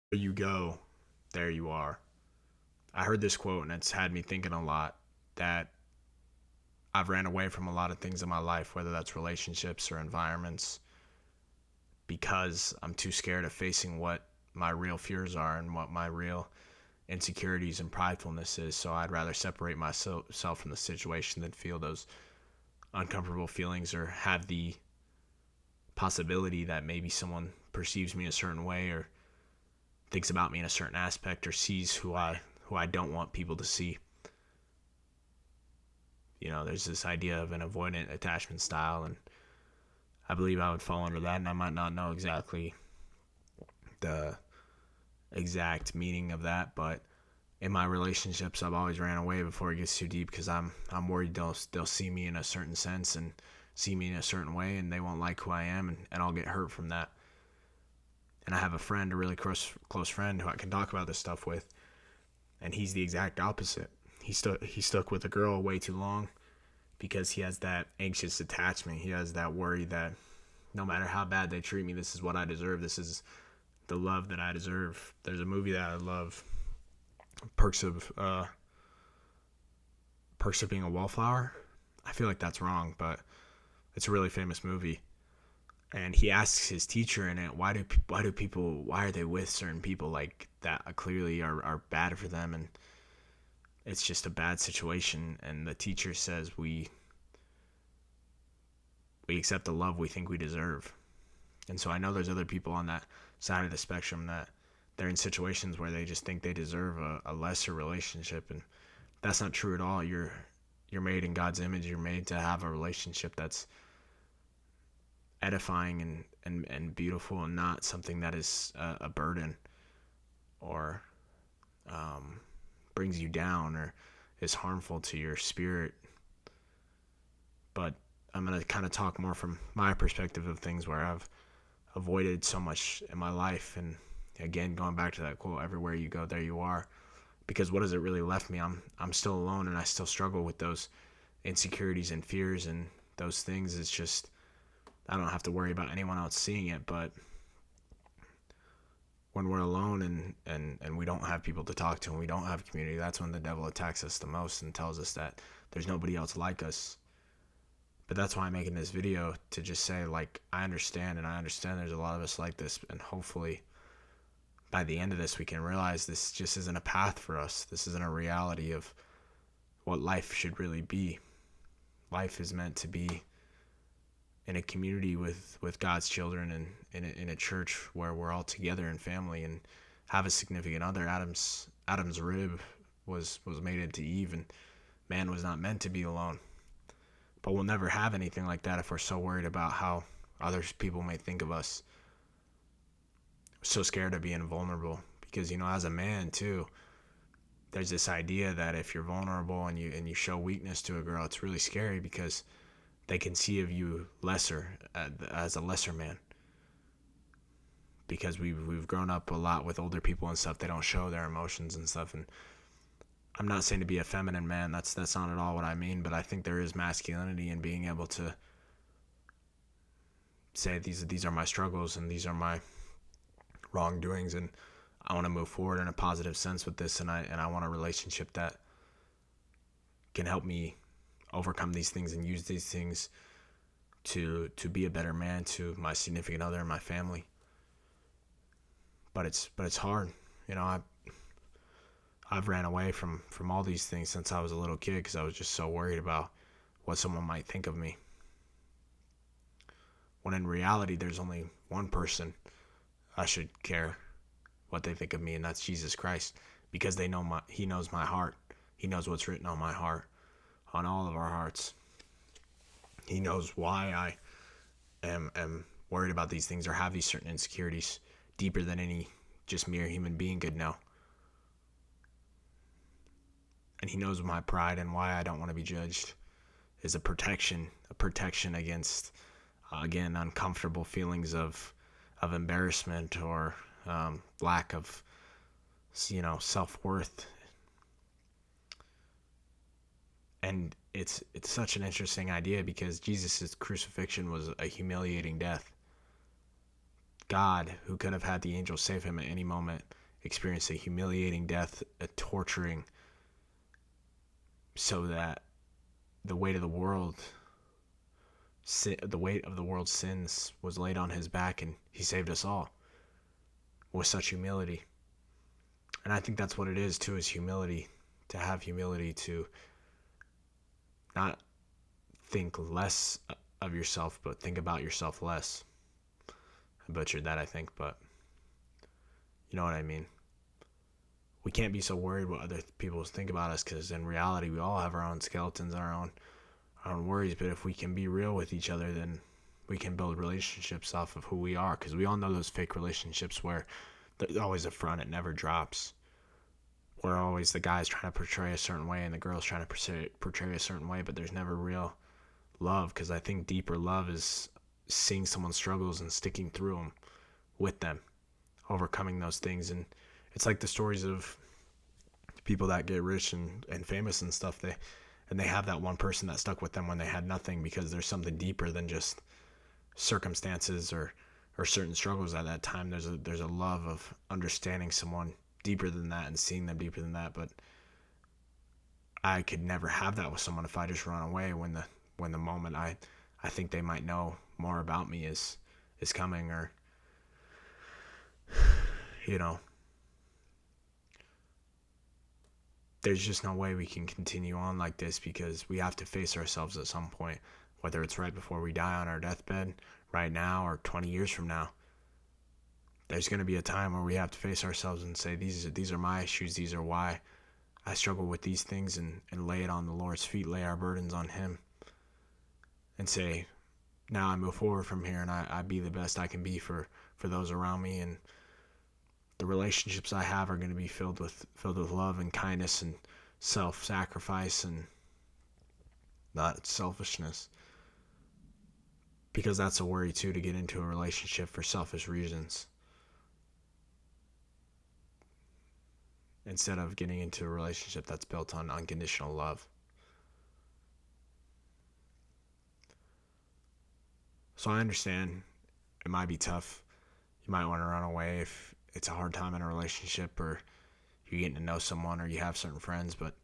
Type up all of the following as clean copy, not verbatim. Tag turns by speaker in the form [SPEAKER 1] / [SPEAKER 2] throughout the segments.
[SPEAKER 1] Where you go, there you are. I heard this quote and it's had me thinking a lot that I've ran away from a lot of things in my life, whether that's relationships or environments, because I'm too scared of facing what my real fears are and what my real insecurities and pridefulness is. So I'd rather separate myself from the situation than feel those uncomfortable feelings or have the possibility that maybe someone perceives me a certain way or thinks about me in a certain aspect or sees who I don't want people to see. There's this idea of an avoidant attachment style, and I believe I would fall under that, and I might not know exactly the exact meaning of that, but in my relationships, I've always ran away before it gets too deep because I'm worried they'll see me in a certain sense and see me in a certain way, and they won't like who I am, and I'll get hurt from that. And I have a friend, a really close friend, who I can talk about this stuff with, and he's the exact opposite. He stuck with a girl way too long because he has that anxious attachment. He has that worry that no matter how bad they treat me, this is what I deserve. This is the love that I deserve. There's a movie that I love, Perks of Perks of Being a Wallflower. I feel like that's wrong, but it's a really famous movie. And he asks his teacher in it, why are they with certain people like that clearly are bad for them, and it's just a bad situation. And the teacher says we accept the love we think we deserve. And so I know there's other people on that side of the spectrum that they're in situations where they just think they deserve a lesser relationship, and that's not true at all. You're made in God's image. You're made to have a relationship that's edifying and beautiful, and not something that is a burden or um, brings you down or is harmful to your spirit. But I'm going to kind of talk more from my perspective of things where I've avoided so much in my life. And again, going back to that quote, everywhere you go, there you are. Because what has it really left me? I'm still alone, and I still struggle with those insecurities and fears and those things. It's just I don't have to worry about anyone else seeing it. But when we're alone and we don't have people to talk to and we don't have community, that's when the devil attacks us the most and tells us that there's nobody else like us. But that's why I'm making this video, to just say, like, I understand, and I understand there's a lot of us like this, and hopefully by the end of this we can realize this just isn't a path for us. This isn't a reality of what life should really be. Life is meant to be in a community with God's children, and in a church where we're all together in family and have a significant other. Adam's rib was made into Eve, and man was not meant to be alone. But we'll never have anything like that if we're so worried about how other people may think of us. So scared of being vulnerable, because as a man too, there's this idea that if you're vulnerable and you show weakness to a girl, it's really scary because they can see of you lesser, as a lesser man. Because we've grown up a lot with older people and stuff. They don't show their emotions and stuff. And I'm not saying to be a feminine man. That's not at all what I mean. But I think there is masculinity in being able to say these are my struggles and these are my wrongdoings, and I want to move forward in a positive sense with this, and I want a relationship that can help me overcome these things and use these things to be a better man to my significant other and my family. But it's hard. I've ran away from all these things since I was a little kid because I was just so worried about what someone might think of me. When in reality, there's only one person I should care what they think of me, and that's Jesus Christ, because He knows my heart. He knows what's written on my heart, on all of our hearts. He knows why I am worried about these things or have these certain insecurities deeper than any just mere human being could know. And He knows my pride and why I don't want to be judged is a protection against, again, uncomfortable feelings of embarrassment or lack of self-worth. And it's such an interesting idea because Jesus' crucifixion was a humiliating death. God, who could have had the angel save him at any moment, experienced a humiliating death, a torturing, so that the weight of the world's sins was laid on his back, and he saved us all with such humility. And I think that's what it is too, is humility. To have humility, to not think less of yourself, but think about yourself less. I butchered that, I think, but you know what I mean. We can't be so worried what other people think about us, because in reality, we all have our own skeletons, our own worries. But if we can be real with each other, then we can build relationships off of who we are, because we all know those fake relationships where there's always a front, it never drops. Where always the guy's trying to portray a certain way and the girl's trying to portray a certain way, but there's never real love. Because I think deeper love is seeing someone's struggles and sticking through them with them, overcoming those things. And it's like the stories of people that get rich and famous and stuff. They have that one person that stuck with them when they had nothing, because there's something deeper than just circumstances or certain struggles at that time. There's a love of understanding someone deeper than that and seeing them deeper than that. But I could never have that with someone if I just run away when the moment I think they might know more about me is coming, or there's just no way we can continue on like this, because we have to face ourselves at some point, whether it's right before we die on our deathbed, right now, or 20 years from now. There's going to be a time where we have to face ourselves and say, these are my issues, these are why I struggle with these things, and lay it on the Lord's feet, lay our burdens on him, and say, now I move forward from here, and I be the best I can be for those around me, and the relationships I have are going to be filled with love and kindness and self-sacrifice and not selfishness. Because that's a worry too, to get into a relationship for selfish reasons, instead of getting into a relationship that's built on unconditional love. So I understand it might be tough. You might want to run away if it's a hard time in a relationship, or you're getting to know someone, or you have certain friends. But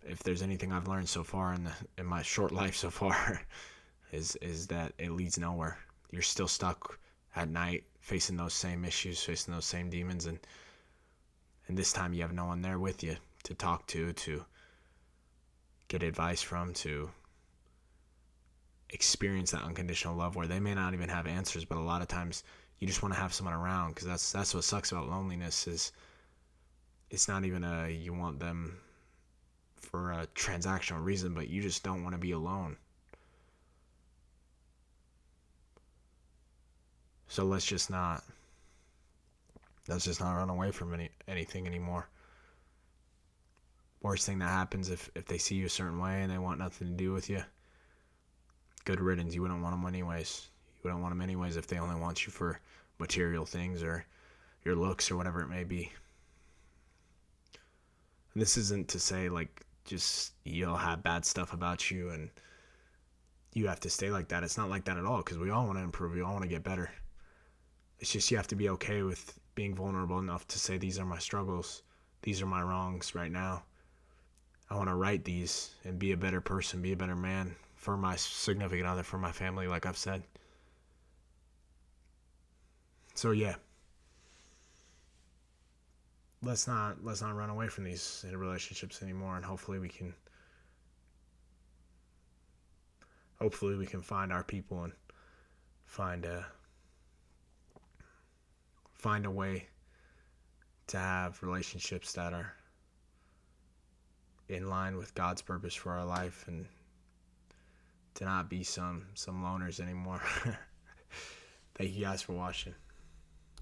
[SPEAKER 1] if there's anything I've learned so far in my short life so far, is that it leads nowhere. You're still stuck at night facing those same issues, facing those same demons, and this time you have no one there with you to talk to get advice from, to experience that unconditional love, where they may not even have answers, but a lot of times you just want to have someone around. Because that's what sucks about loneliness, is it's not even you want them for a transactional reason, but you just don't want to be alone. So let's just not run away from anything anymore. Worst thing that happens, if they see you a certain way and they want nothing to do with you, good riddance. You wouldn't want them anyways. You wouldn't want them anyways if they only want you for material things or your looks or whatever it may be. And this isn't to say like just you'll have bad stuff about you and you have to stay like that. It's not like that at all, because we all want to improve. We all want to get better. It's just you have to be okay with being vulnerable enough to say, these are my struggles. These are my wrongs right now. I want to right these and be a better person, be a better man for my significant other, for my family, like I've said. So yeah, let's not run away from these relationships anymore, and hopefully we can find our people and find a way to have relationships that are in line with God's purpose for our life, and to not be some loners anymore. Thank you guys for watching.